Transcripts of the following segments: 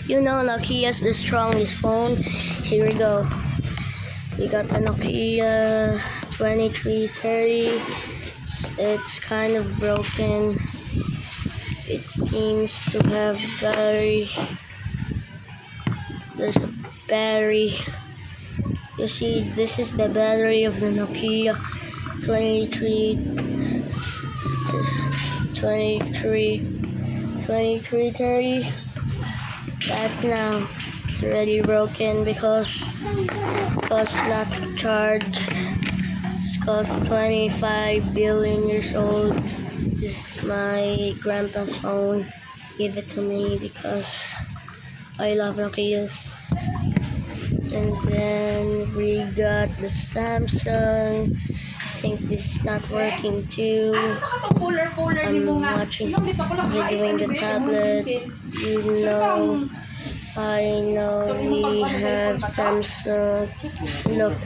You know, Nokia's the strongest phone. Here we go. We got the Nokia 2330. It's kind of broken. It seems to have battery. There's a battery. You see, this is the battery of the Nokia 2330. That's now. It's already broken because it's not charged. It's cost 25 billion years old. This is my grandpa's phone. Give it to me because I love Nokia's. And then we got the Samsung. I think this is not working too. I'm watching video in the tablet. You know, I know we have Samsung. Look,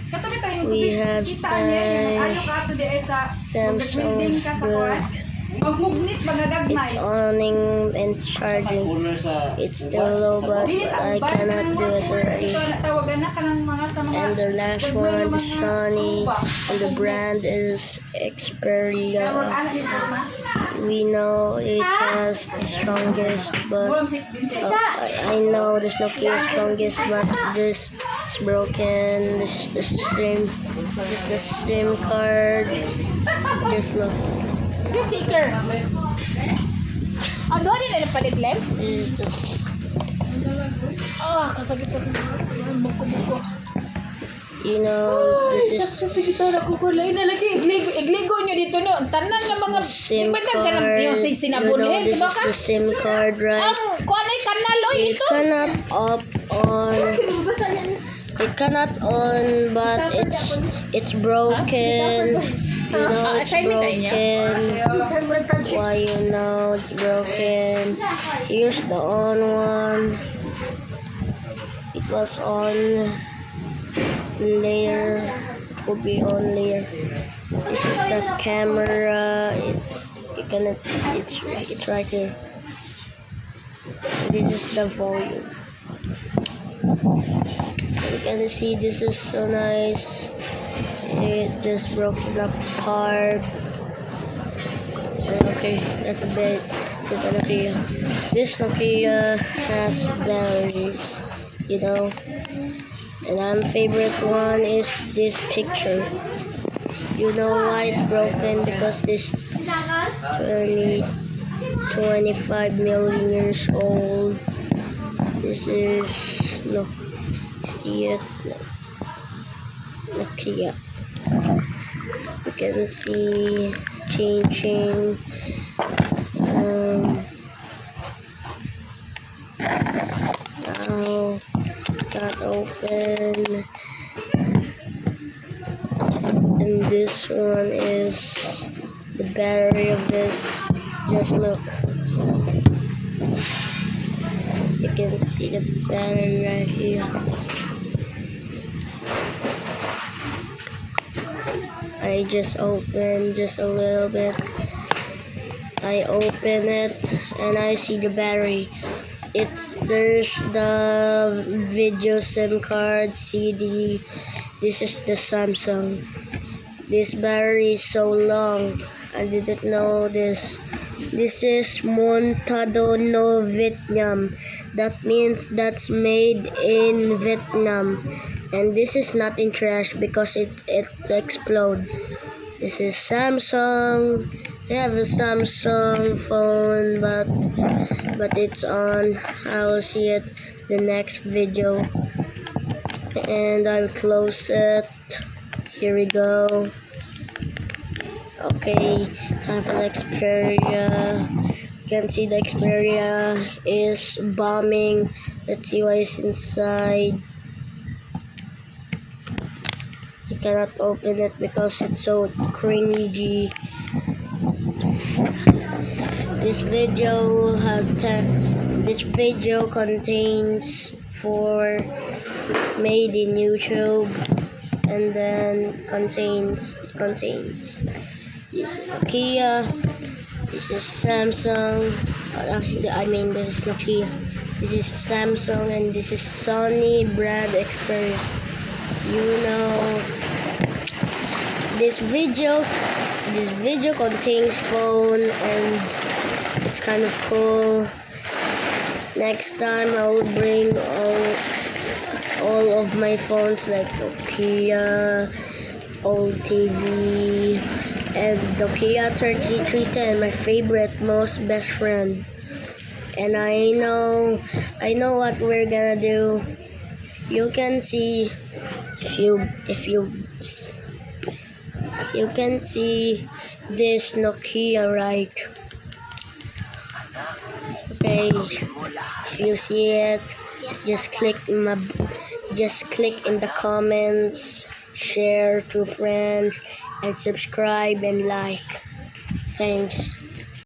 we have Samsung's good. It's owning and it's charging. It's still low, but I cannot do it already. And the last one, the Sony, and the brand is Xperia. We know it has the strongest, but I know the Nokia is strongest, but this is broken. This is the SIM card. Just look. This sticker. Ang doon din na palitlem? This is the Kasagit ako. Buko-buko. you know, this is Sa dito na kukulay na lagi. Igligo nyo dito no. Tanan na mga SIM ipatag ka ng card. say You sinabon know, eh. this Diba is ka? the SIM card, right? Ang kuan ay kanal oy It ito. cannot on. It cannot on, but it's broken. You know it's broken. Why you know it's broken? Here's the on one. It was on layer. It could be on layer. This is the camera. It's right here. This is the volume. You can see this is so nice. It just broke it apart. Okay, that's a bit to the Nokia. This Nokia has batteries, you know. And my favorite one is this picture. You know why it's broken? Because this 25 million years old. This is, look, see it? Nokia. You can see changing. Now got open, and this one is the battery of this. Just look. You can see the battery right here. I just opened just a little bit. I open it and I see the battery. There's the video SIM card, CD. This is the Samsung. This battery is so long. I didn't know this. This is montado no Vietnam. That means that's made in Vietnam. And this is not in trash because it explode. This is Samsung. I have a Samsung phone, but it's on. I will see it the next video. And I will close it. Here we go. Okay, time for the Xperia. You can see the Xperia is bombing. Let's see what is inside. You cannot open it because it's so cringy. This video contains 4 made in YouTube, and then contains this is Nokia, this is Samsung, this is Nokia, This is Samsung and this is Sony brand Xperia. You know, this video contains phone and it's kind of cool. Next time I will bring all of my phones like Nokia, old TV, and Nokia 3310, my favorite, most best friend. And I know what we're gonna do. You can see you can see this Nokia, right? Okay, if you see it, just click in the comments, share to friends, and subscribe and like. Thanks.